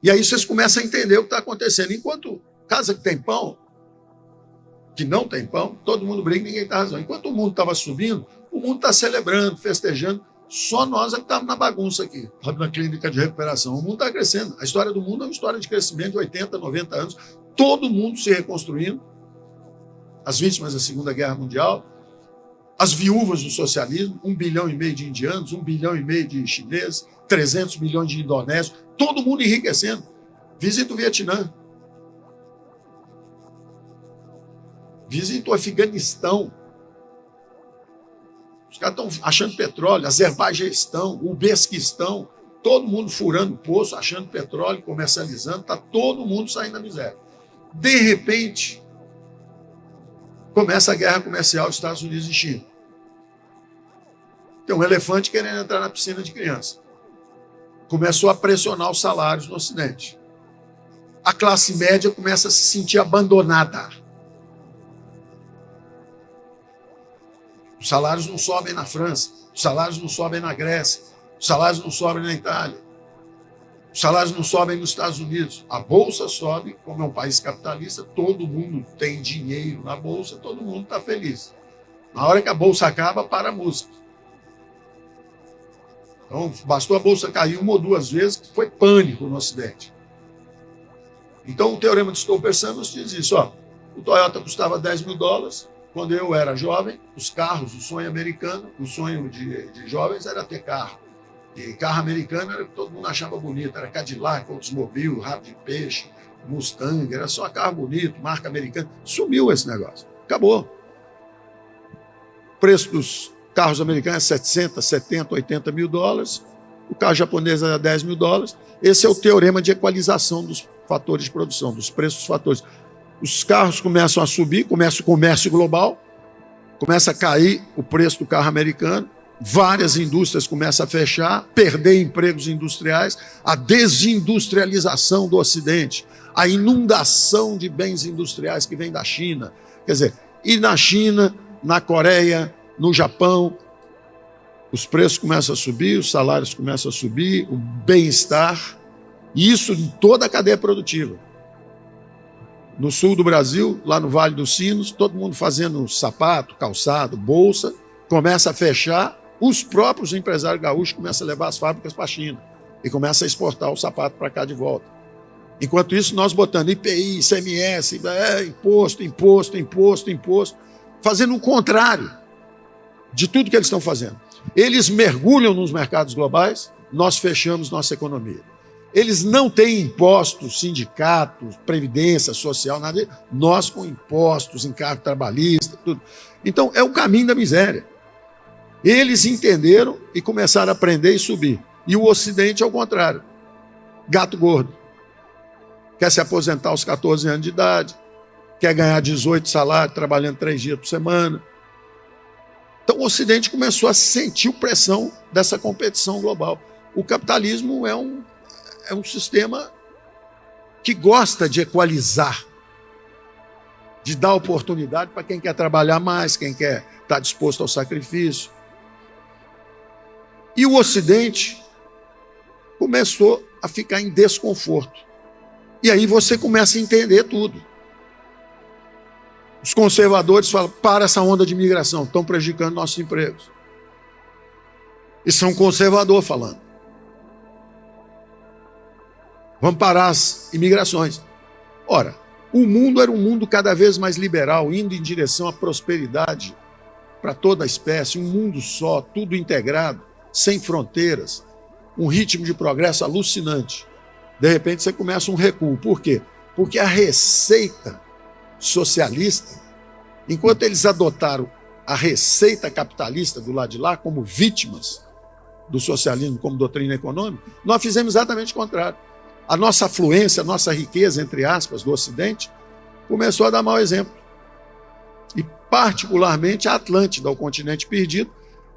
E aí vocês começam a entender o que está acontecendo. Enquanto casa que tem pão, que não tem pão, todo mundo briga e ninguém está razão. Enquanto o mundo estava subindo, o mundo está celebrando, festejando. Só nós é que estamos na bagunça aqui, na clínica de recuperação. O mundo está crescendo. A história do mundo é uma história de crescimento de 80, 90 anos. Todo mundo se reconstruindo. As vítimas da Segunda Guerra Mundial, as viúvas do socialismo, 1,5 bilhão de indianos, 1,5 bilhão de chineses, 300 milhões de indonésios, todo mundo enriquecendo. Visita o Vietnã. Visita o Afeganistão. Os caras estão achando petróleo, Azerbaijão, o Uzbequistão, todo mundo furando poço, achando petróleo, comercializando, está todo mundo saindo da miséria. De repente, começa a guerra comercial dos Estados Unidos e China. Tem um elefante querendo entrar na piscina de criança. Começou a pressionar os salários no Ocidente. A classe média começa a se sentir abandonada. Os salários não sobem na França, os salários não sobem na Grécia, os salários não sobem na Itália, os salários não sobem nos Estados Unidos. A Bolsa sobe, como é um país capitalista, todo mundo tem dinheiro na Bolsa, todo mundo está feliz. Na hora que a Bolsa acaba, para a música. Então, bastou a Bolsa cair 1 ou 2 vezes, que foi pânico no Ocidente. Então, o Teorema de Stolper-Samuels diz isso. O Toyota custava $10.000. Quando eu era jovem, os carros, o sonho americano, o sonho de jovens era ter carro. E carro americano era o que todo mundo achava bonito. Era Cadillac, Oldsmobile, Rabo de Peixe, Mustang. Era só carro bonito, marca americana. Sumiu esse negócio. Acabou. O preço dos carros americanos é 70, 80 mil dólares. O carro japonês é $10.000. Esse é o teorema de equalização dos fatores de produção, dos preços dos fatores. Os carros começam a subir, começa o comércio global, começa a cair o preço do carro americano, várias indústrias começam a fechar, perder empregos industriais, a desindustrialização do Ocidente, a inundação de bens industriais que vem da China. Quer dizer, e na China, na Coreia, no Japão, os preços começam a subir, os salários começam a subir, o bem-estar, e isso em toda a cadeia produtiva. No sul do Brasil, lá no Vale dos Sinos, todo mundo fazendo sapato, calçado, bolsa, começa a fechar, os próprios empresários gaúchos começam a levar as fábricas para a China e começam a exportar o sapato para cá de volta. Enquanto isso, nós botando IPI, ICMS, imposto, fazendo o contrário de tudo que eles estão fazendo. Eles mergulham nos mercados globais, nós fechamos nossa economia. Eles não têm impostos, sindicatos, previdência social, nada. Nós com impostos, encargo trabalhista, tudo. Então, é o caminho da miséria. Eles entenderam e começaram a aprender e subir. E o Ocidente é o contrário. Gato gordo. Quer se aposentar aos 14 anos de idade, quer ganhar 18 salários, trabalhando 3 dias por semana. Então, o Ocidente começou a sentir pressão dessa competição global. O capitalismo é um sistema que gosta de equalizar, de dar oportunidade para quem quer trabalhar mais, quem quer estar disposto ao sacrifício. E o Ocidente começou a ficar em desconforto. E aí você começa a entender tudo. Os conservadores falam, para essa onda de imigração, estão prejudicando nossos empregos. Isso é um conservador falando. Vamos parar as imigrações. Ora, o mundo era um mundo cada vez mais liberal, indo em direção à prosperidade para toda a espécie, um mundo só, tudo integrado, sem fronteiras, um ritmo de progresso alucinante. De repente você começa um recuo. Por quê? Porque a receita socialista, enquanto eles adotaram a receita capitalista do lado de lá como vítimas do socialismo como doutrina econômica, nós fizemos exatamente o contrário. A nossa afluência, a nossa riqueza, entre aspas, do Ocidente, começou a dar mau exemplo. E particularmente a Atlântida, o continente perdido,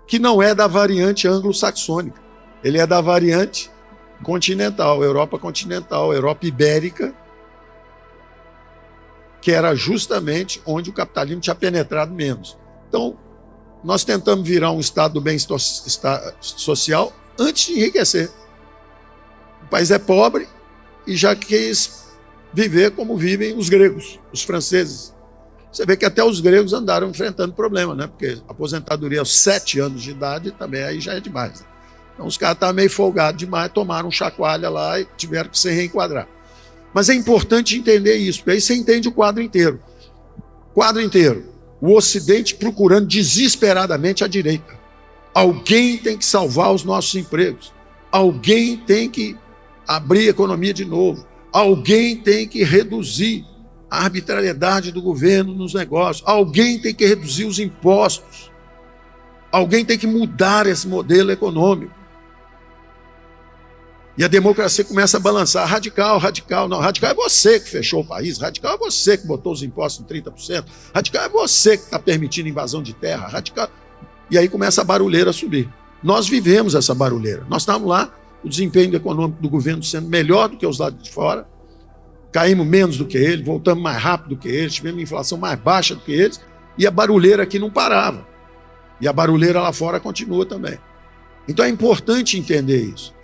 que não é da variante anglo-saxônica. Ele é da variante continental, Europa ibérica, que era justamente onde o capitalismo tinha penetrado menos. Então, nós tentamos virar um estado do bem-estar social antes de enriquecer. O país é pobre e já quis viver como vivem os gregos, os franceses. Você vê que até os gregos andaram enfrentando problema, né? Porque aposentadoria aos 7 anos de idade também aí já é demais. Né? Então os caras estavam meio folgados demais, tomaram um chacoalha lá e tiveram que se reenquadrar. Mas é importante entender isso, porque aí você entende o quadro inteiro. Quadro inteiro. O Ocidente procurando desesperadamente a direita. Alguém tem que salvar os nossos empregos. Alguém tem que abrir a economia de novo. Alguém tem que reduzir a arbitrariedade do governo nos negócios. Alguém tem que reduzir os impostos. Alguém tem que mudar esse modelo econômico. E a democracia começa a balançar. Radical, radical. Não, radical é você que fechou o país. Radical é você que botou os impostos em 30%. Radical é você que está permitindo invasão de terra. Radical. E aí começa a barulheira a subir. Nós vivemos essa barulheira. Nós estávamos lá, o desempenho econômico do governo sendo melhor do que os lados de fora. Caímos menos do que eles, voltamos mais rápido do que eles, tivemos inflação mais baixa do que eles. E a barulheira aqui não parava. E a barulheira lá fora continua também. Então é importante entender isso.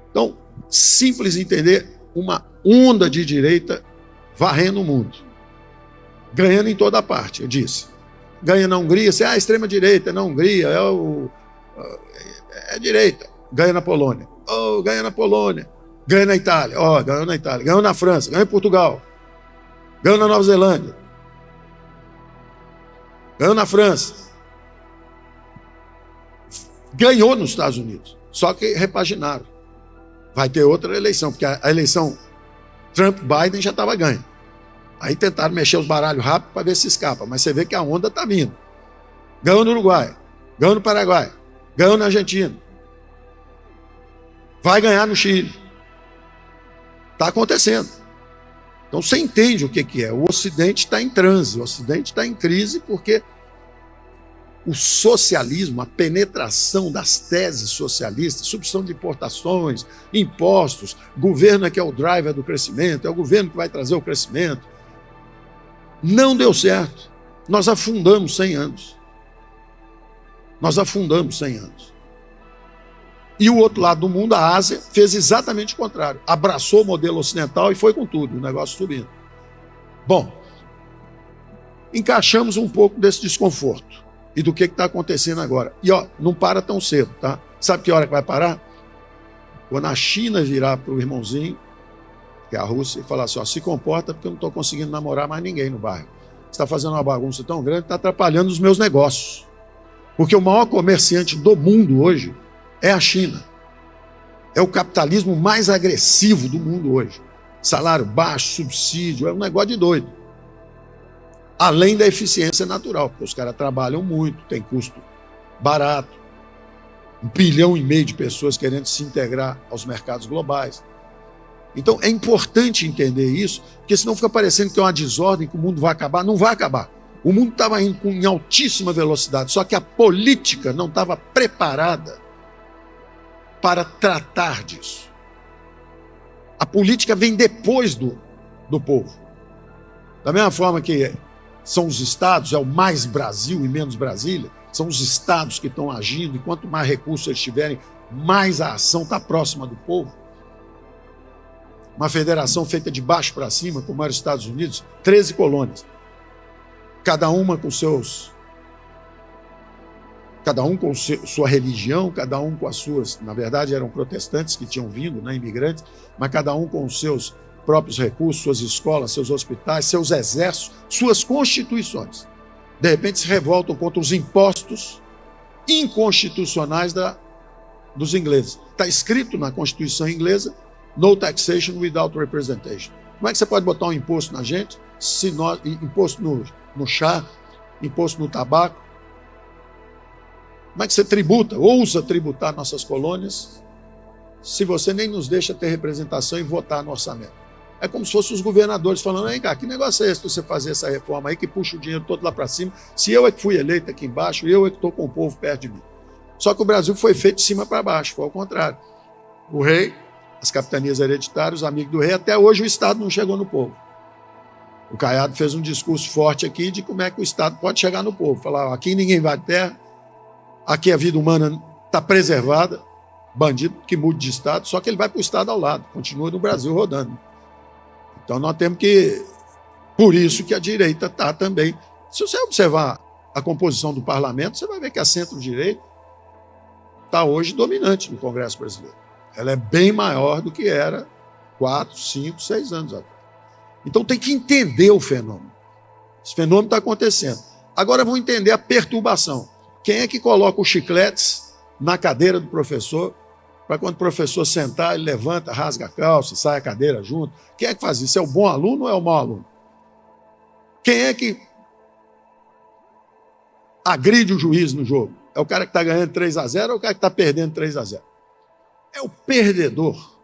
Então, simples entender uma onda de direita varrendo o mundo. Ganhando em toda parte, eu disse. Ganha na Hungria, você extrema-direita na Hungria, é direita. Ganha na Polônia. Ganha na Polônia. Ganha na Itália. Ganhou na Itália. Ganhou na França. Ganhou em Portugal. Ganhou na Nova Zelândia. Ganhou na França. Ganhou nos Estados Unidos. Só que repaginaram. Vai ter outra eleição, porque a eleição Trump-Biden já estava ganha. Aí tentaram mexer os baralhos rápido para ver se escapa, mas você vê que a onda está vindo. Ganhou no Uruguai, ganhou no Paraguai, ganhou na Argentina. Vai ganhar no Chile. Está acontecendo. Então você entende o que é. O Ocidente está em transe, o Ocidente está em crise porque o socialismo, a penetração das teses socialistas, substituição de importações, impostos, governo é que é o driver do crescimento, é o governo que vai trazer o crescimento, não deu certo. Nós afundamos 100 anos. Nós afundamos 100 anos. E o outro lado do mundo, a Ásia, fez exatamente o contrário. Abraçou o modelo ocidental e foi com tudo, o negócio subindo. Bom, encaixamos um pouco desse desconforto. E do que está acontecendo agora. E não para tão cedo, tá? Sabe que hora que vai parar? Quando a China virar para o irmãozinho, que é a Rússia, e falar assim, se comporta porque eu não estou conseguindo namorar mais ninguém no bairro. Você está fazendo uma bagunça tão grande, está atrapalhando os meus negócios. Porque o maior comerciante do mundo hoje é a China. É o capitalismo mais agressivo do mundo hoje. Salário baixo, subsídio, é um negócio de doido. Além da eficiência natural, porque os caras trabalham muito, tem custo barato, 1,5 bilhão de pessoas querendo se integrar aos mercados globais. Então é importante entender isso, porque senão fica parecendo que é uma desordem, que o mundo vai acabar. Não vai acabar. O mundo estava indo em altíssima velocidade, só que a política não estava preparada para tratar disso. A política vem depois do povo. Da mesma forma que são os estados, é o mais Brasil e menos Brasília, são os estados que estão agindo, e quanto mais recursos eles tiverem, mais a ação está próxima do povo. Uma federação feita de baixo para cima, como era os Estados Unidos, 13 colônias, cada um com sua religião, cada um com as suas, na verdade eram protestantes que tinham vindo, né, imigrantes, mas cada um com os seus próprios recursos, suas escolas, seus hospitais, seus exércitos, suas constituições. De repente se revoltam contra os impostos inconstitucionais dos ingleses. Está escrito na Constituição inglesa, no taxation without representation. Como é que você pode botar um imposto na gente? Imposto no chá, imposto no tabaco. Como é que você ousa tributar nossas colônias, se você nem nos deixa ter representação e votar no orçamento? É como se fossem os governadores falando, vem cá, que negócio é esse de você fazer essa reforma aí que puxa o dinheiro todo lá para cima, se eu é que fui eleito aqui embaixo, eu é que estou com o povo perto de mim. Só que o Brasil foi feito de cima para baixo, foi ao contrário. O rei, as capitanias hereditárias, os amigos do rei, até hoje o Estado não chegou no povo. O Caiado fez um discurso forte aqui de como é que o Estado pode chegar no povo. Falar, aqui ninguém vai de terra, aqui a vida humana está preservada, bandido que mude de estado, só que ele vai para o estado ao lado, continua no Brasil rodando. Então nós temos que... Por isso que a direita está também... Se você observar a composição do parlamento, você vai ver que a centro-direita está hoje dominante no Congresso brasileiro. Ela é bem maior do que era 4, 5, 6 anos atrás. Então tem que entender o fenômeno. Esse fenômeno está acontecendo. Agora vamos entender a perturbação. Quem é que coloca os chicletes na cadeira do professor, para quando o professor sentar, ele levanta, rasga a calça, sai a cadeira junto? Quem é que faz isso? É o bom aluno ou é o mau aluno? Quem é que agride o juiz no jogo? É o cara que está ganhando 3-0 ou o cara que está perdendo 3-0? É o perdedor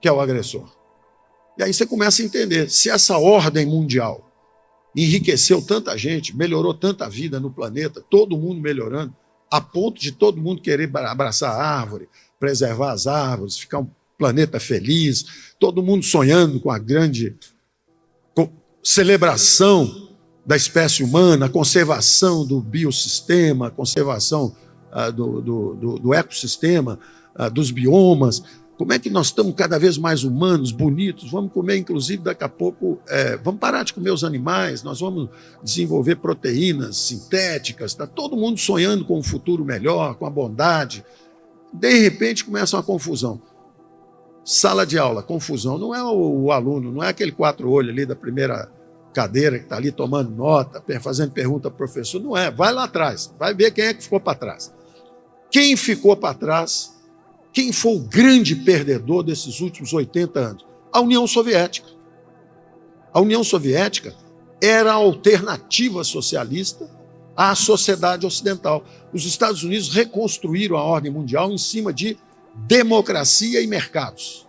que é o agressor. E aí você começa a entender, se essa ordem mundial enriqueceu tanta gente, melhorou tanta vida no planeta, todo mundo melhorando, a ponto de todo mundo querer abraçar a árvore, preservar as árvores, ficar um planeta feliz, todo mundo sonhando com a grande celebração da espécie humana, a conservação do biossistema, a conservação do ecossistema, dos biomas. Como é que nós estamos cada vez mais humanos, bonitos? Vamos comer, inclusive, daqui a pouco, vamos parar de comer os animais, nós vamos desenvolver proteínas sintéticas, está todo mundo sonhando com um futuro melhor, com a bondade. De repente começa uma confusão. Sala de aula, confusão. Não é o aluno, não é aquele 4 olhos ali da primeira cadeira que está ali tomando nota, fazendo pergunta ao professor. Não é, vai lá atrás, vai ver quem é que ficou para trás. Quem ficou para trás? Quem foi o grande perdedor desses últimos 80 anos? A União Soviética. A União Soviética era a alternativa socialista à sociedade ocidental. Os Estados Unidos reconstruíram a ordem mundial em cima de democracia e mercados.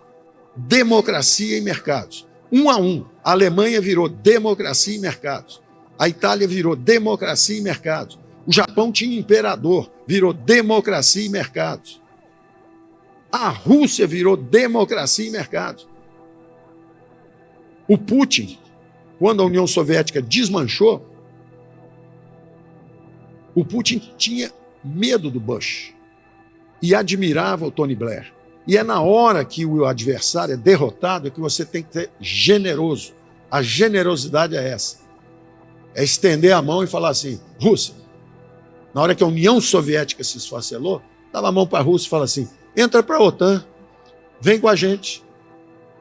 Democracia e mercados. 1 a 1. A Alemanha virou democracia e mercados. A Itália virou democracia e mercados. O Japão tinha imperador, virou democracia e mercados. A Rússia virou democracia e mercados. O Putin, quando a União Soviética desmanchou, o Putin tinha medo do Bush e admirava o Tony Blair. E é na hora que o adversário é derrotado que você tem que ser generoso. A generosidade é essa. É estender a mão e falar assim, Rússia. Na hora que a União Soviética se esfacelou, dava a mão para a Rússia e fala assim, entra para a OTAN, vem com a gente.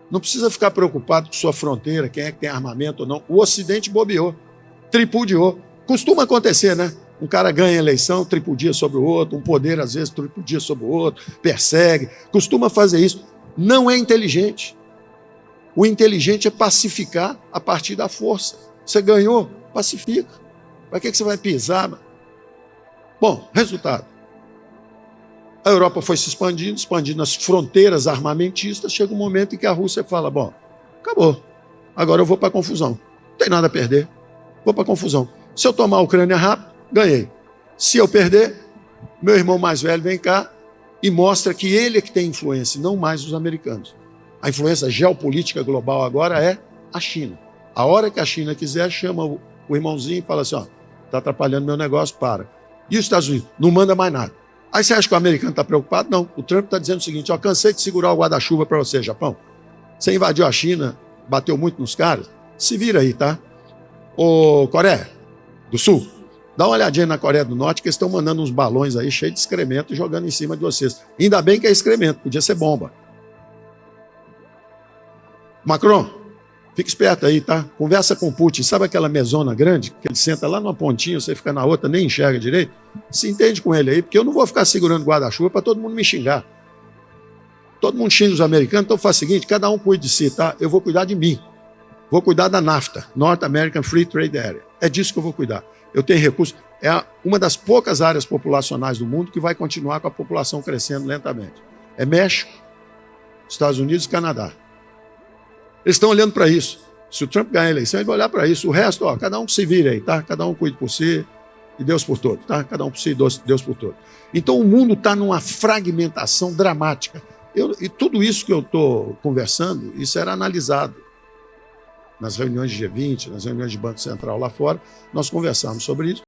Não precisa ficar preocupado com sua fronteira, quem é que tem armamento ou não. O Ocidente bobeou, tripudiou. Costuma acontecer, né? Um cara ganha a eleição, tripudia sobre o outro, um poder às vezes tripudia sobre o outro, persegue, costuma fazer isso. Não é inteligente. O inteligente é pacificar a partir da força. Você ganhou, pacifica. Para que você vai pisar? Bom, resultado. A Europa foi se expandindo as fronteiras armamentistas, chega um momento em que a Rússia fala, bom, acabou, agora eu vou para a confusão. Não tem nada a perder, vou para a confusão. Se eu tomar a Ucrânia rápido, ganhei. Se eu perder, meu irmão mais velho vem cá e mostra que ele é que tem influência, não mais os americanos. A influência geopolítica global agora é a China. A hora que a China quiser, chama o irmãozinho e fala assim, ó, está atrapalhando meu negócio, para. E os Estados Unidos? Não manda mais nada. Aí você acha que o americano está preocupado? Não. O Trump está dizendo o seguinte, ó, cansei de segurar o guarda-chuva para você, Japão. Você invadiu a China, bateu muito nos caras, se vira aí, tá? Ô, Coreia do Sul, dá uma olhadinha na Coreia do Norte, que eles estão mandando uns balões aí cheios de excremento e jogando em cima de vocês. Ainda bem que é excremento, podia ser bomba. Macron, fica esperto aí, tá? Conversa com o Putin. Sabe aquela mesona grande, que ele senta lá numa pontinha, você fica na outra, nem enxerga direito? Se entende com ele aí, porque eu não vou ficar segurando guarda-chuva para todo mundo me xingar. Todo mundo xinga os americanos, então faz o seguinte, cada um cuida de si, tá? Eu vou cuidar de mim. Vou cuidar da NAFTA, North American Free Trade Area. É disso que eu vou cuidar. Eu tenho recursos. É uma das poucas áreas populacionais do mundo que vai continuar com a população crescendo lentamente. É México, Estados Unidos e Canadá. Eles estão olhando para isso. Se o Trump ganhar a eleição, ele vai olhar para isso. O resto, ó, cada um se vire aí, tá? Cada um cuide por si e Deus por todos, tá? Cada um por si e Deus por todos. Então o mundo está numa fragmentação dramática. E tudo isso que eu estou conversando, isso era analisado. Nas reuniões de G20, nas reuniões de Banco Central lá fora, nós conversamos sobre isso.